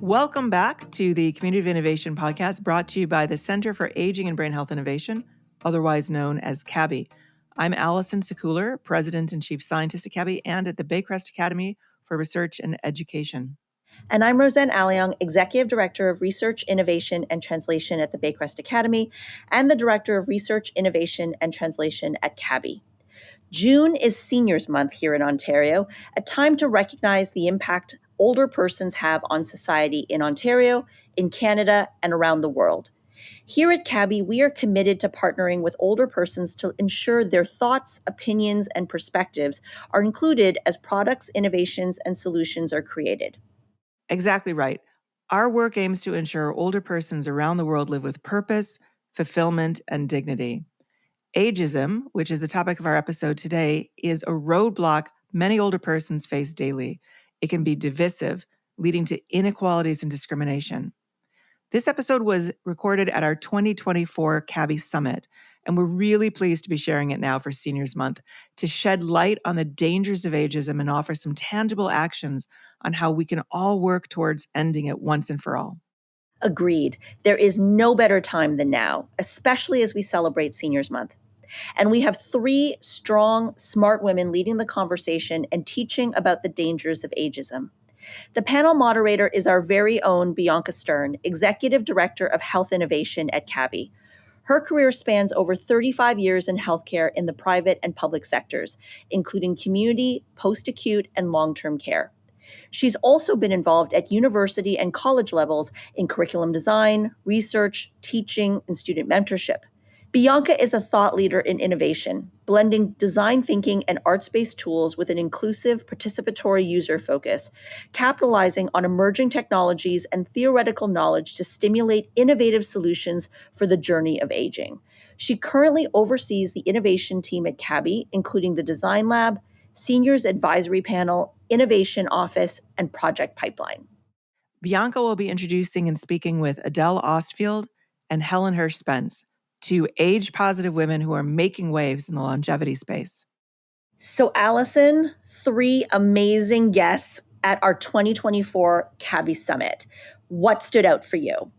Welcome back to the Community of Innovation podcast brought to you by the Center for Aging and Brain Health Innovation, otherwise known as CABHI. I'm Allison Sekuler, President and Chief Scientist at CABHI and at the Baycrest Academy for Research and Education. And I'm Roseanne Alliong, Executive Director of Research, Innovation, and Translation at the Baycrest Academy and the Director of Research, Innovation, and Translation at CABHI. June is Seniors Month here in Ontario, a time to recognize the impact older persons have on society in Ontario, in Canada, and around the world. Here at CABHI, we are committed to partnering with older persons to ensure their thoughts, opinions, and perspectives are included as products, innovations, and solutions are created. Exactly right. Our work aims to ensure older persons around the world live with purpose, fulfillment, and dignity. Ageism, which is the topic of our episode today, is a roadblock many older persons face daily. It can be divisive, leading to inequalities and discrimination. This episode was recorded at our 2024 CABHI Summit, and we're really pleased to be sharing it now for Seniors Month to shed light on the dangers of ageism and offer some tangible actions on how we can all work towards ending it once and for all. Agreed. There is no better time than now, especially as we celebrate Seniors Month. And we have three strong, smart women leading the conversation and teaching about the dangers of ageism. The panel moderator is our very own Bianca Stern, Executive Director of Health Innovation at CABHI. Her career spans over 35 years in healthcare in the private and public sectors, including community, post-acute, and long-term care. She's also been involved at university and college levels in curriculum design, research, teaching, and student mentorship. Bianca is a thought leader in innovation, blending design thinking and arts-based tools with an inclusive, participatory user focus, capitalizing on emerging technologies and theoretical knowledge to stimulate innovative solutions for the journey of aging. She currently oversees the innovation team at CABHI, including the Design Lab, Seniors Advisory Panel, Innovation Office, and Project Pipeline. Bianca will be introducing and speaking with Adele Ostfield and Helen Hirsh Spence, two age-positive women who are making waves in the longevity space. So, Allison, three amazing guests at our 2024 CABHI Summit. What stood out for you?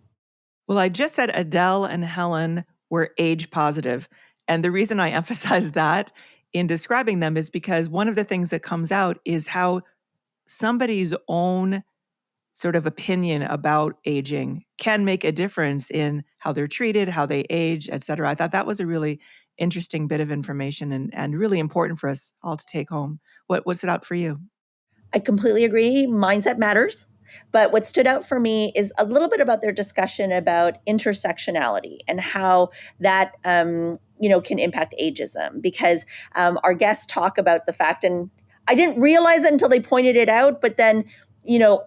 Well, I just said Adele and Helen were age-positive. And the reason I emphasize that in describing them is because one of the things that comes out is how somebody's own sort of opinion about aging can make a difference in how they're treated, how they age, et cetera. I thought that was a really interesting bit of information and really important for us all to take home. What stood out for you? I completely agree. Mindset matters. But what stood out for me is a little bit about their discussion about intersectionality and how that can impact ageism. Because our guests talk about the fact, and I didn't realize it until they pointed it out, but then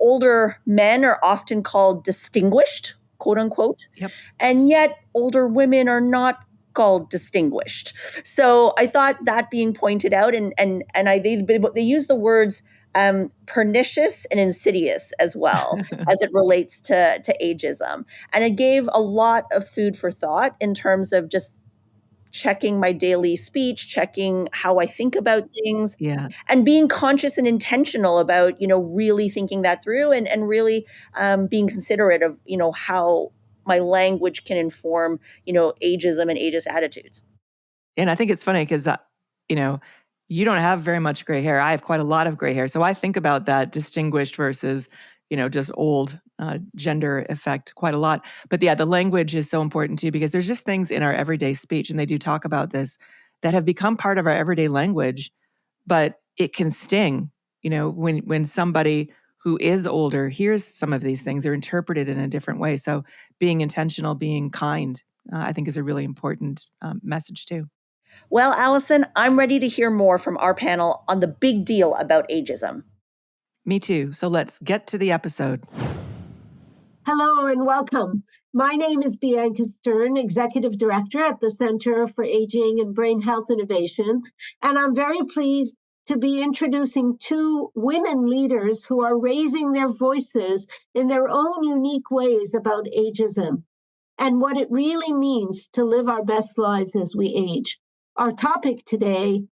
older men are often called distinguished, quote unquote. Yep. And yet older women are not called distinguished. So I thought that being pointed out, and they use the words pernicious and insidious as well as it relates to ageism. And it gave a lot of food for thought in terms of just checking my daily speech, checking how I think about things, and being conscious and intentional about, really thinking that through and really being considerate of, how my language can inform, ageism and ageist attitudes. And I think it's funny because, you don't have very much gray hair. I have quite a lot of gray hair. So I think about that distinguished versus, just old gender effect quite a lot. But yeah, the language is so important too, because there's just things in our everyday speech, and they do talk about this, that have become part of our everyday language, but it can sting, when somebody who is older hears some of these things, they're interpreted in a different way. So being intentional, being kind, I think is a really important message too. Well, Allison, I'm ready to hear more from our panel on the big deal about ageism. Me too. So let's get to the episode. Hello and welcome. My name is Bianca Stern, Executive Director at the Center for Aging and Brain Health Innovation, and I'm very pleased to be introducing two women leaders who are raising their voices in their own unique ways about ageism and what it really means to live our best lives as we age. Our topic today,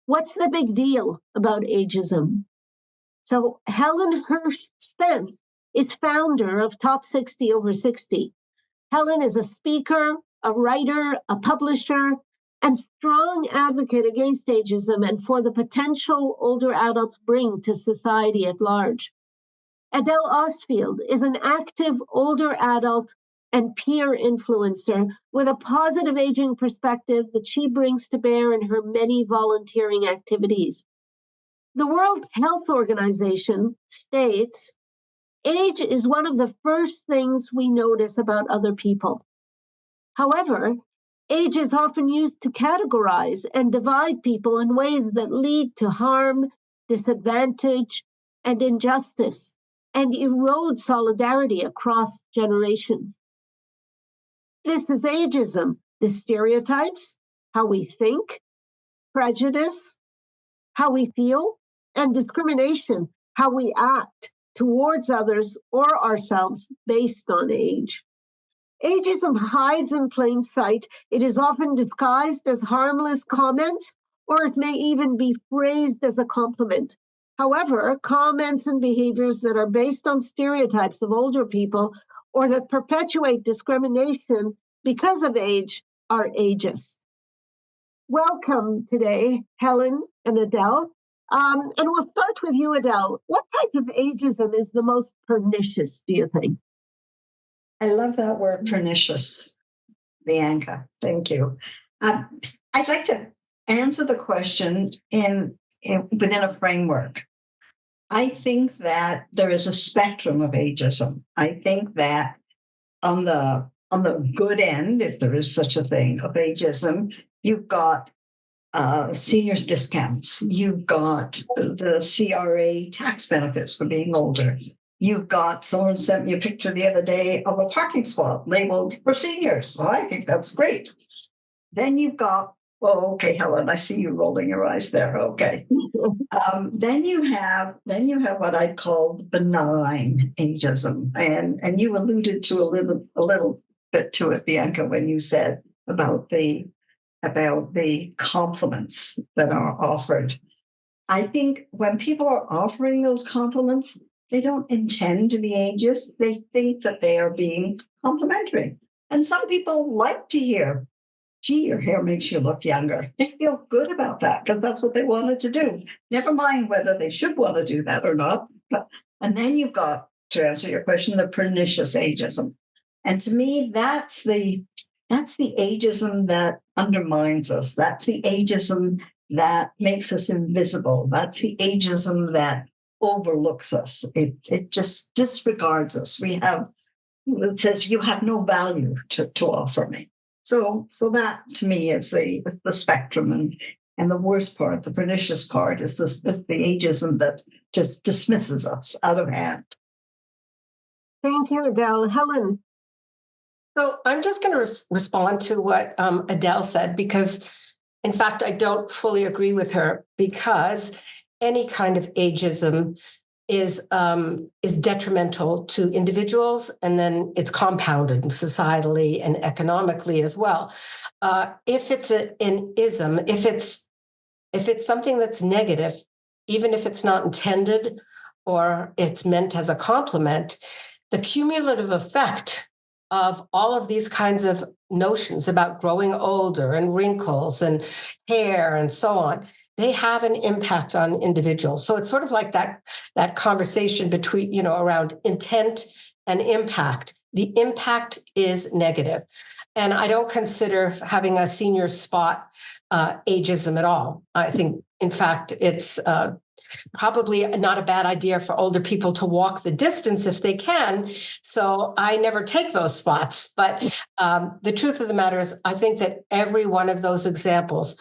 what's the big deal about ageism? So Helen Hirsh Spence is founder of Top 60 Over 60. Helen is a speaker, a writer, a publisher, and strong advocate against ageism and for the potential older adults bring to society at large. Adele Ostfield is an active older adult and peer influencer with a positive aging perspective that she brings to bear in her many volunteering activities. The World Health Organization states, age is one of the first things we notice about other people. However, age is often used to categorize and divide people in ways that lead to harm, disadvantage, and injustice, and erode solidarity across generations. This is ageism, the stereotypes, how we think, prejudice, how we feel, and discrimination, how we act towards others or ourselves based on age. Ageism hides in plain sight. It is often disguised as harmless comments, or it may even be phrased as a compliment. However, comments and behaviors that are based on stereotypes of older people or that perpetuate discrimination because of age are ageist. Welcome today, Helen and Adele. And we'll start with you, Adele. What type of ageism is the most pernicious, do you think? I love that word, pernicious, Bianca. Thank you. I'd like to answer the question within a framework. I think that there is a spectrum of ageism. I think that on the good end, if there is such a thing of ageism, you've got seniors discounts. You've got the CRA tax benefits for being older. You've got, someone sent me a picture the other day of a parking spot labeled for seniors. Well, I think that's great. Then you've got, oh, okay, Helen, I see you rolling your eyes there. Okay. Then you have what I'd call benign ageism. And you alluded to a little bit to it, Bianca, when you said about the compliments that are offered. I think when people are offering those compliments, they don't intend to be ageist. They think that they are being complimentary. And some people like to hear, gee, your hair makes you look younger. They feel good about that because that's what they wanted to do. Never mind whether they should want to do that or not. And then you've got, to answer your question, the pernicious ageism. And to me, that's the ageism that undermines us. That's the ageism that makes us invisible. That's the ageism that overlooks us. It just disregards us. It says you have no value to offer me. So that to me is the spectrum, and the worst part, the pernicious part, is the ageism that just dismisses us out of hand. Thank you, Adele. Helen. So I'm just going to respond to what Adele said, because in fact, I don't fully agree with her, because any kind of ageism is detrimental to individuals, and then it's compounded societally and economically as well. If it's an ism, if it's something that's negative, even if it's not intended or it's meant as a compliment, the cumulative effect of all of these kinds of notions about growing older and wrinkles and hair and so on, they have an impact on individuals. So it's sort of like that conversation between, around intent and impact. The impact is negative. And I don't consider having a senior spot ageism at all. I think, in fact, it's probably not a bad idea for older people to walk the distance if they can. So I never take those spots. But the truth of the matter is, I think that every one of those examples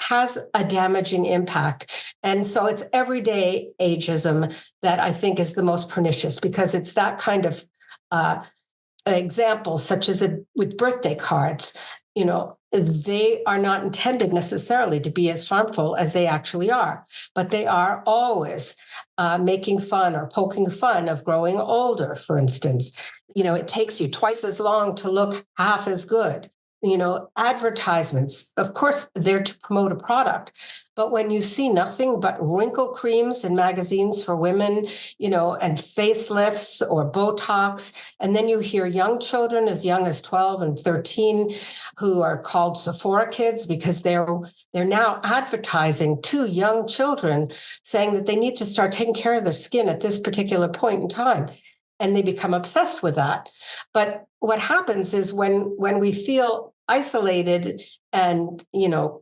has a damaging impact. And so it's everyday ageism that I think is the most pernicious, because it's that kind of examples, such as with birthday cards. They are not intended necessarily to be as harmful as they actually are, but they are always making fun or poking fun of growing older, for instance. It takes you twice as long to look half as good. advertisements, of course, they're to promote a product. But when you see nothing but wrinkle creams in magazines for women, and facelifts or Botox, and then you hear young children as young as 12 and 13 who are called Sephora kids because they're now advertising to young children saying that they need to start taking care of their skin at this particular point in time. And they become obsessed with that. But what happens is when we feel isolated and,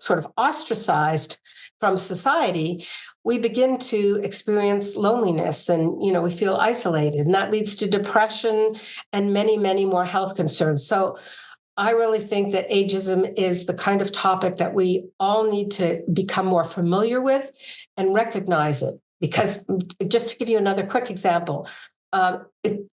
sort of ostracized from society, we begin to experience loneliness and, we feel isolated. And that leads to depression and many, many more health concerns. So I really think that ageism is the kind of topic that we all need to become more familiar with and recognize it. Because just to give you another quick example,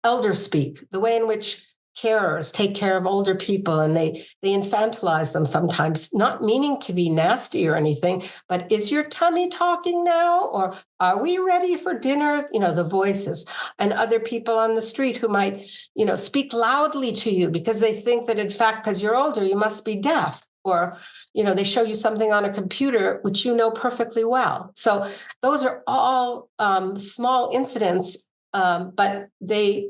elder speak, the way in which carers take care of older people and they infantilize them sometimes, not meaning to be nasty or anything, but is your tummy talking now? Or are we ready for dinner? The voices, and other people on the street who might, speak loudly to you because they think that in fact, because you're older, you must be deaf, or they show you something on a computer, which you know perfectly well. So those are all small incidents, but they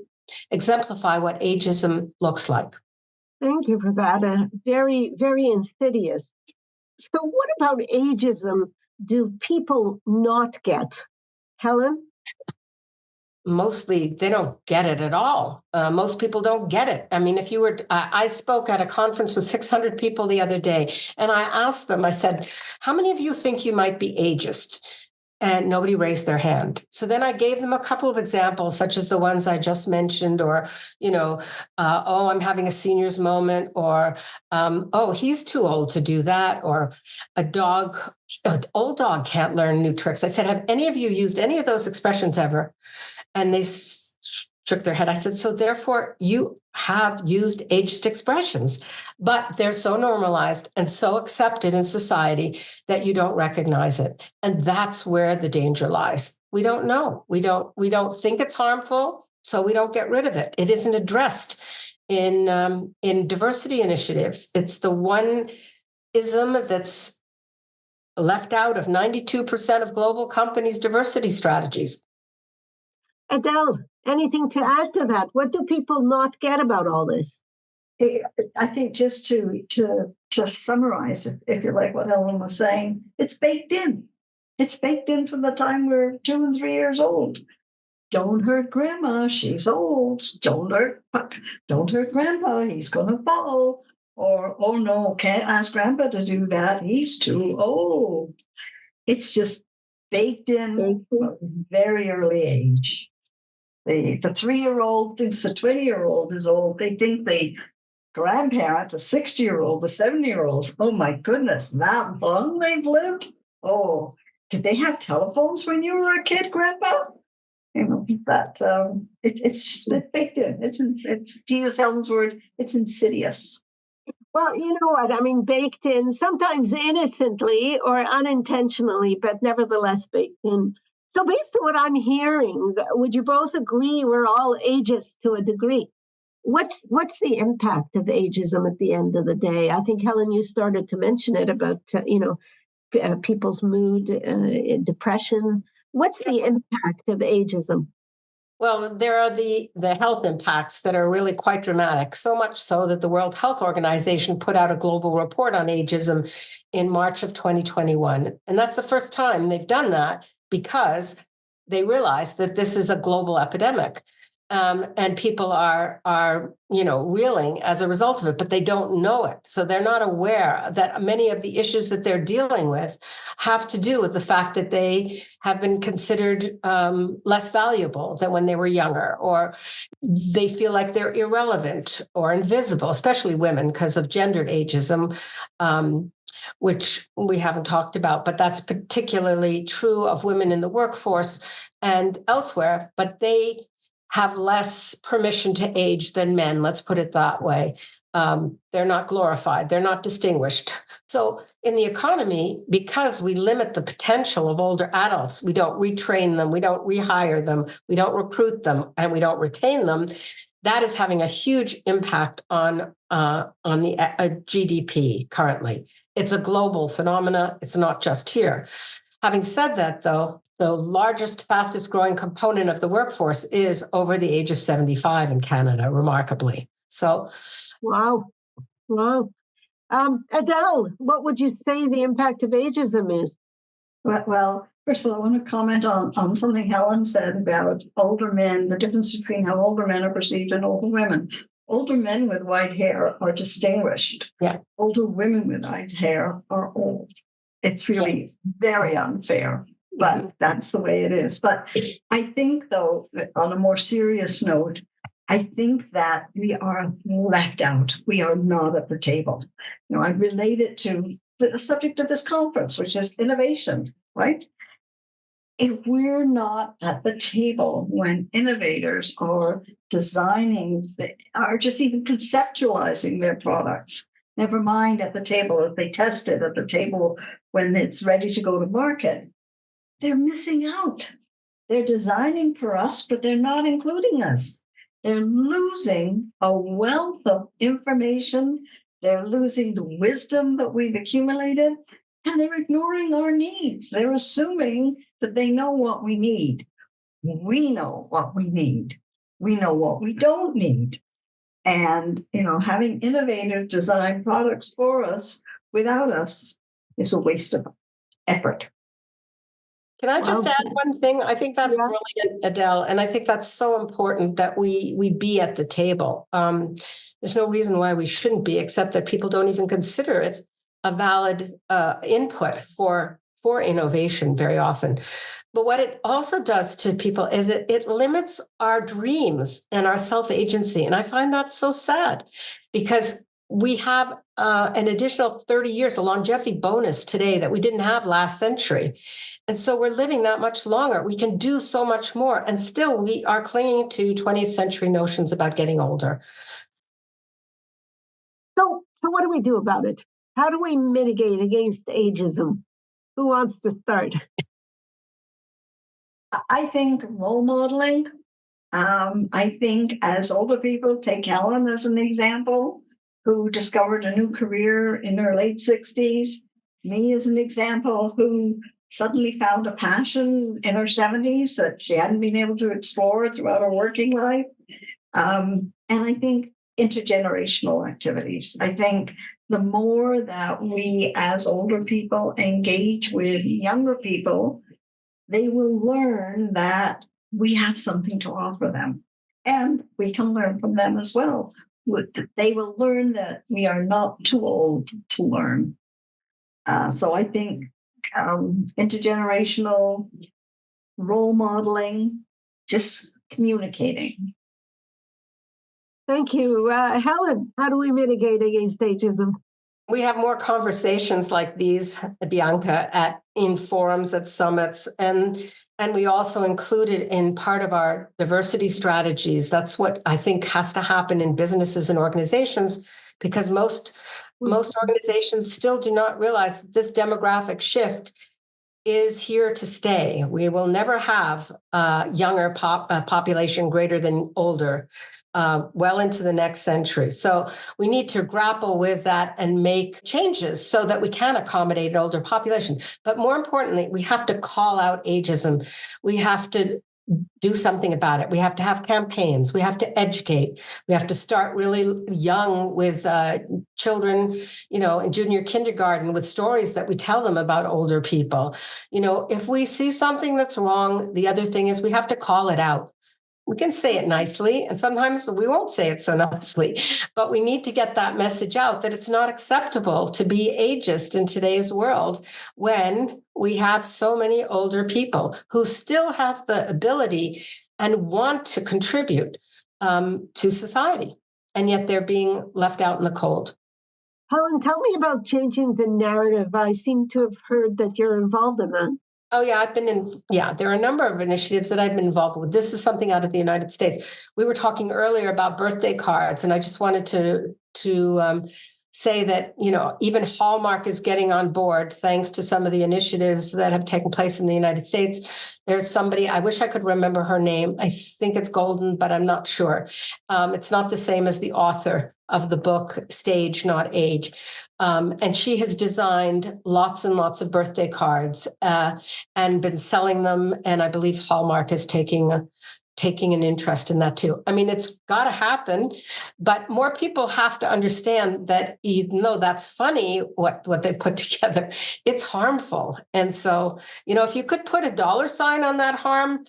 exemplify what ageism looks like. Thank you for that. Very, very insidious. So what about ageism do people not get? Helen? Mostly, they don't get it at all. Most people don't get it. I mean, if you were, I spoke at a conference with 600 people the other day, and I asked them, I said, how many of you think you might be ageist? And nobody raised their hand. So then I gave them a couple of examples, such as the ones I just mentioned, or, oh, I'm having a senior's moment, or, oh, he's too old to do that, or an old dog can't learn new tricks. I said, have any of you used any of those expressions ever? And they shook their head. I said, so therefore you have used ageist expressions, but they're so normalized and so accepted in society that you don't recognize it. And that's where the danger lies. We don't know. We don't think it's harmful, so we don't get rid of it. It isn't addressed in diversity initiatives. It's the one ism that's left out of 92% of global companies' diversity strategies. Adele, anything to add to that? What do people not get about all this? I think just to summarize, if you like what Helen was saying, it's baked in. It's baked in from the time we're 2 and 3 years old. Don't hurt grandma, she's old. Don't hurt grandpa, he's going to fall. Or, oh no, can't ask grandpa to do that, he's too old. It's just baked in from a very early age. The 3-year-old thinks the 20-year-old is old. They think the grandparent, the 60-year-old, the 70-year-old, oh my goodness, that long they've lived? Oh, did they have telephones when you were a kid, Grandpa? That it's just baked in. It's to use Helen's word, it's insidious. Well, you know what? I mean, baked in, sometimes innocently or unintentionally, but nevertheless baked in. So based on what I'm hearing, would you both agree we're all ageist to a degree? What's the impact of ageism at the end of the day? I think, Helen, you started to mention it about, people's mood, depression. What's the impact of ageism? Well, there are the health impacts that are really quite dramatic, so much so that the World Health Organization put out a global report on ageism in March of 2021. And that's the first time they've done that because they realize that this is a global epidemic. And people are reeling as a result of it, but they don't know it. So they're not aware that many of the issues that they're dealing with have to do with the fact that they have been considered less valuable than when they were younger, or they feel like they're irrelevant or invisible, especially women because of gendered ageism, which we haven't talked about, but that's particularly true of women in the workforce and elsewhere, but they have less permission to age than men, let's put it that way. They're not glorified, they're not distinguished. So in the economy, because we limit the potential of older adults, we don't retrain them, we don't rehire them, we don't recruit them, and we don't retain them, that is having a huge impact on the GDP currently. It's a global phenomena. It's not just here. Having said that, though, the largest, fastest growing component of the workforce is over the age of 75 in Canada, remarkably. So, wow. Adele, what would you say the impact of ageism is? Well, first of all, I want to comment on something Helen said about older men, the difference between how older men are perceived and older women. Older men with white hair are distinguished. Yeah. Older women with white hair are old. It's really very unfair, but that's the way it is. But I think, though, that on a more serious note, I think that we are left out. We are not at the table. I relate it to the subject of this conference, which is innovation, right? If we're not at the table when innovators are designing, are just even conceptualizing their products, never mind at the table as they test it, at the table when it's ready to go to market, they're missing out. They're designing for us, but they're not including us. They're losing a wealth of information. They're losing the wisdom that we've accumulated, and they're ignoring our needs. They're assuming that they know what we need. We know what we need. We know what we don't need. And, having innovators design products for us without us is a waste of effort. Can I just add one thing? I think that's brilliant, Adele, and I think that's so important that we be at the table. There's no reason why we shouldn't be, except that people don't even consider it a valid input for innovation very often. But what it also does to people is it limits our dreams and our self-agency, and I find that so sad because we have an additional 30 years, a longevity bonus today that we didn't have last century. And so we're living that much longer. We can do so much more. And still we are clinging to 20th century notions about getting older. So what do we do about it? How do we mitigate against ageism? Who wants to start? I think role modeling. I think as older people, take Helen as an example, who discovered a new career in her late 60s. Me as an example, who suddenly found a passion in her 70s that she hadn't been able to explore throughout her working life. And I think intergenerational activities. I think the more that we as older people engage with younger people, they will learn that we have something to offer them. And we can learn from them as well. They will learn that we are not too old to learn. So I think intergenerational role modeling, just communicating. Thank you. Helen, how do we mitigate against ageism? We have more conversations like these, Bianca, in forums, at summits, and we also include it in part of our diversity strategies. That's what I think has to happen in businesses and organizations, because most organizations still do not realize that this demographic shift is here to stay. We will never have a younger population greater than older well into the next century. So we need to grapple with that and make changes so that we can accommodate an older population. But more importantly, we have to call out ageism. We have to do something about it. We have to have campaigns. We have to educate. We have to start really young with children, in junior kindergarten, with stories that we tell them about older people. If we see something that's wrong, the other thing is we have to call it out. We can say it nicely, and sometimes we won't say it so nicely, but we need to get that message out that it's not acceptable to be ageist in today's world when we have so many older people who still have the ability and want to contribute to society, and yet they're being left out in the cold. Helen, tell me about changing the narrative. I seem to have heard that you're involved in that. Oh, yeah, there are a number of initiatives that I've been involved with. This is something out of the United States. We were talking earlier about birthday cards, and I just wanted to say that, even Hallmark is getting on board thanks to some of the initiatives that have taken place in the United States. There's somebody, I wish I could remember her name. I think it's Golden, but I'm not sure. It's not the same as the author of the book, Stage, Not Age. And she has designed lots and lots of birthday cards and been selling them. And I believe Hallmark is taking an interest in that too. I mean, it's got to happen, but more people have to understand that even though that's funny, what they put together, it's harmful. And so, if you could put a dollar sign on that harm,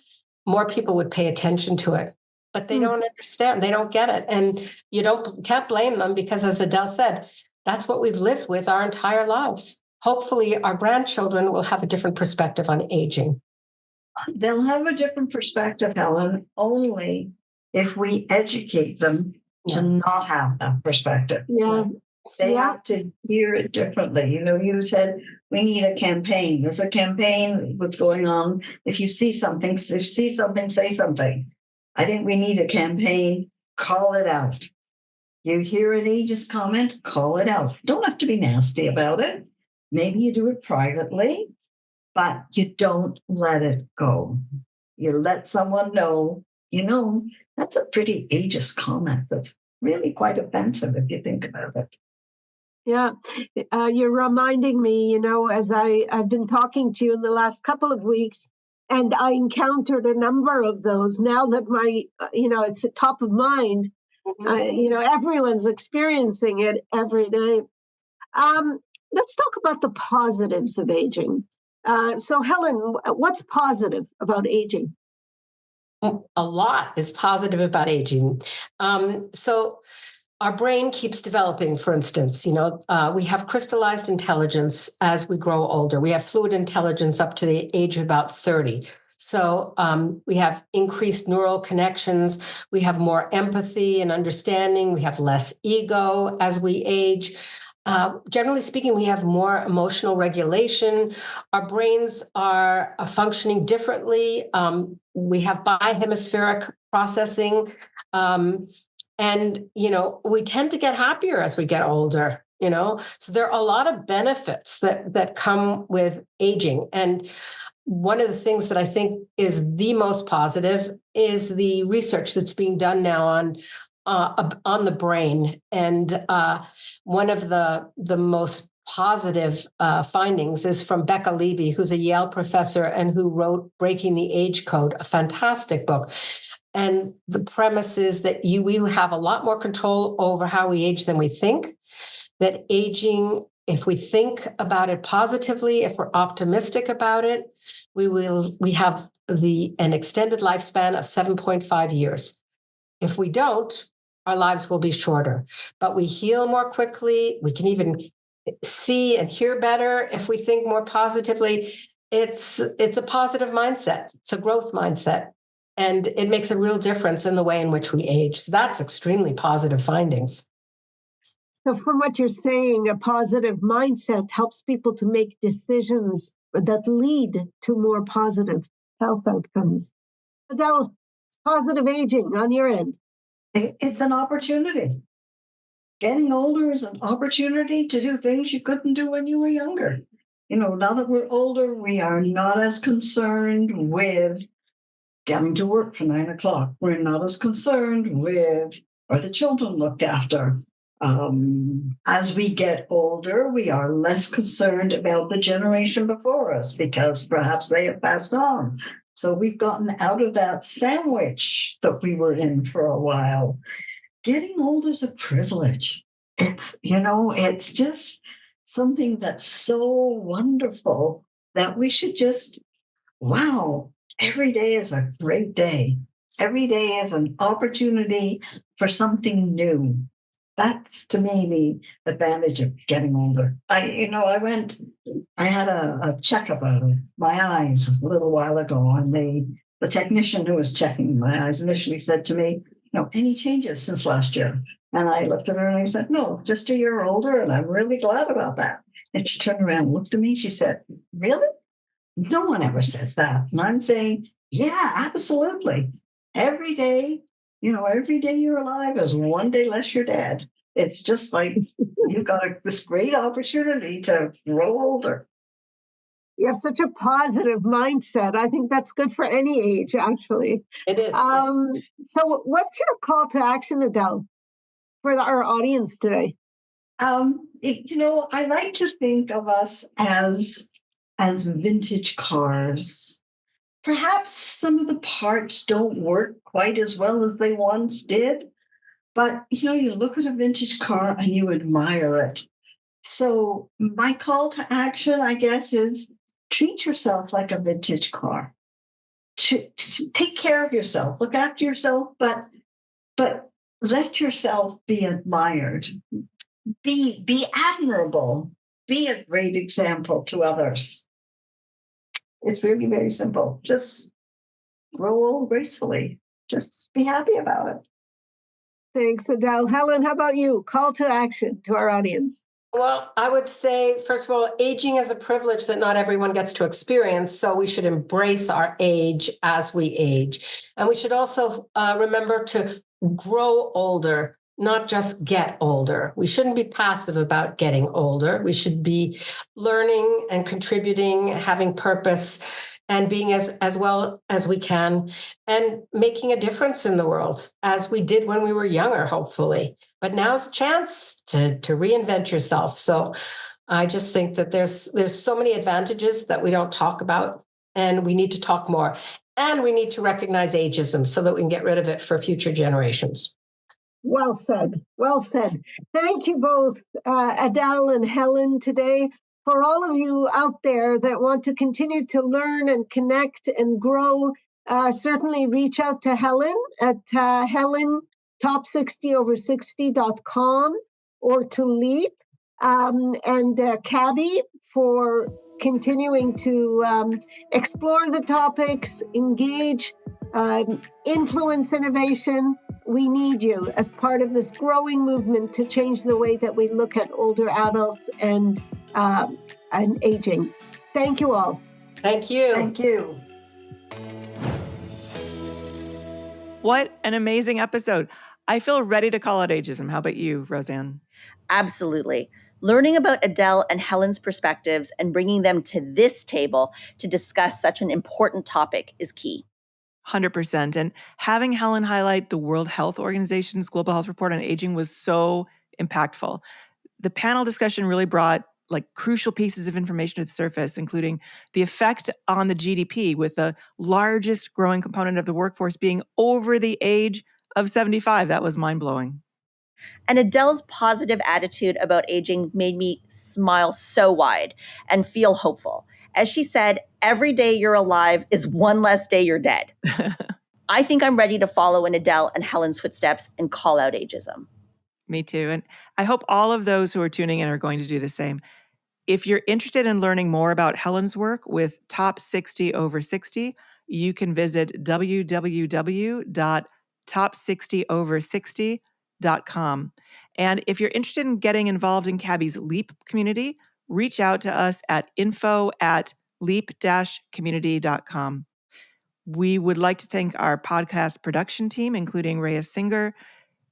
more people would pay attention to it. But they don't understand. They don't get it. And you can't blame them because, as Adele said, that's what we've lived with our entire lives. Hopefully our grandchildren will have a different perspective on aging. They'll have a different perspective, Helen, only if we educate them to not have that perspective. Yeah. They have to hear it differently. You said we need a campaign. There's a campaign that's going on. If you see something, say something. I think we need a campaign. Call it out. You hear an ageist comment, call it out. Don't have to be nasty about it. Maybe you do it privately, but you don't let it go. You let someone know, that's a pretty ageist comment. That's really quite offensive if you think about it. Yeah, you're reminding me, as I've been talking to you in the last couple of weeks, and I encountered a number of those now that it's top of mind. Everyone's experiencing it every day. Let's talk about the positives of aging. So, Helen, what's positive about aging? A lot is positive about aging. So our brain keeps developing, for instance. We have crystallized intelligence as we grow older. We have fluid intelligence up to the age of about 30. So we have increased neural connections. We have more empathy and understanding. We have less ego as we age. Generally speaking, we have more emotional regulation. Our brains are functioning differently. We have bihemispheric processing. And, we tend to get happier as we get older, so there are a lot of benefits that come with aging. And one of the things that I think is the most positive is the research that's being done now on the brain. And one of the most positive findings is from Becca Levy, who's a Yale professor and who wrote Breaking the Age Code, a fantastic book. And the premise is that we have a lot more control over how we age than we think, that aging, if we think about it positively, if we're optimistic about it, we have an extended lifespan of 7.5 years. If we don't, our lives will be shorter, but we heal more quickly. We can even see and hear better if we think more positively. It's a positive mindset. It's a growth mindset. And it makes a real difference in the way in which we age. So that's extremely positive findings. So from what you're saying, a positive mindset helps people to make decisions that lead to more positive health outcomes. Adele, positive aging on your end. It's an opportunity. Getting older is an opportunity to do things you couldn't do when you were younger. Now that we're older, we are not as concerned with getting to work for 9 o'clock. We're not as concerned with are the children looked after. As we get older, we are less concerned about the generation before us because perhaps they have passed on. So we've gotten out of that sandwich that we were in for a while. Getting older is a privilege. It's just something that's so wonderful that we should just, wow, every day is a great day. Every day is an opportunity for something new. That's, to me, the advantage of getting older. I had a checkup of my eyes a little while ago, and the technician who was checking my eyes initially said to me, any changes since last year? And I looked at her and I said, no, just a year older, and I'm really glad about that. And she turned around and looked at me. She said, really? No one ever says that. And I'm saying, yeah, absolutely. Every day you're alive is one day less you're dead. It's just like you've got this great opportunity to grow older. You have such a positive mindset. I think that's good for any age, actually. It is. So what's your call to action, Adele, for our audience today? I like to think of us as vintage cars. Perhaps some of the parts don't work quite as well as they once did, but you look at a vintage car and you admire it. So my call to action, I guess, is treat yourself like a vintage car. Take care of yourself, look after yourself, but let yourself be admired. Be admirable. Be a great example to others. It's really very simple. Just grow old gracefully. Just be happy about it. Thanks, Adele. Helen, how about you? Call to action to our audience. Well, I would say, first of all, aging is a privilege that not everyone gets to experience. So we should embrace our age as we age. And we should also remember to grow older, not just get older. We shouldn't be passive about getting older. We should be learning and contributing, having purpose, and being as well as we can, and making a difference in the world as we did when we were younger, hopefully. But now's a chance to reinvent yourself. So I just think that there's so many advantages that we don't talk about, and we need to talk more. And we need to recognize ageism so that we can get rid of it for future generations. Well said. Well said. Thank you both, Adele and Helen, today. For all of you out there that want to continue to learn and connect and grow, certainly reach out to Helen at helentop60over60.com or to LEAP and CABHI for continuing to explore the topics, engage, influence innovation. We need you as part of this growing movement to change the way that we look at older adults and aging. Thank you all. Thank you. Thank you. What an amazing episode. I feel ready to call out ageism. How about you, Roseanne? Absolutely. Learning about Adele and Helen's perspectives and bringing them to this table to discuss such an important topic is key. 100%. And having Helen highlight the World Health Organization's Global Health Report on Aging was so impactful. The panel discussion really brought crucial pieces of information to the surface, including the effect on the GDP, with the largest growing component of the workforce being over the age of 75. That was mind-blowing. And Adele's positive attitude about aging made me smile so wide and feel hopeful. As she said, every day you're alive is one less day you're dead. I think I'm ready to follow in Adele and Helen's footsteps and call out ageism. Me too. And I hope all of those who are tuning in are going to do the same. If you're interested in learning more about Helen's work with Top 60 Over 60, you can visit www.top60over60.com. And if you're interested in getting involved in CABHI's LEAP community, reach out to us at info@leap-community.com. We would like to thank our podcast production team, including Rhea Singer,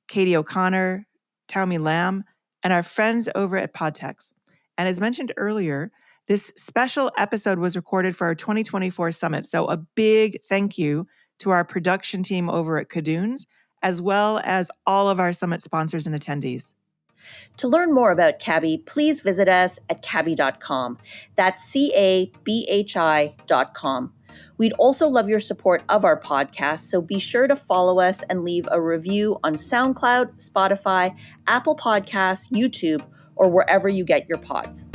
Katie O'Connor, Taomi Lamb, and our friends over at Podtex. And as mentioned earlier, this special episode was recorded for our 2024 summit. So a big thank you to our production team over at Cadoons, as well as all of our summit sponsors and attendees. To learn more about CABHI, please visit us at cabhi.com. That's CABHI.com. We'd also love your support of our podcast, so be sure to follow us and leave a review on SoundCloud, Spotify, Apple Podcasts, YouTube, or wherever you get your pods.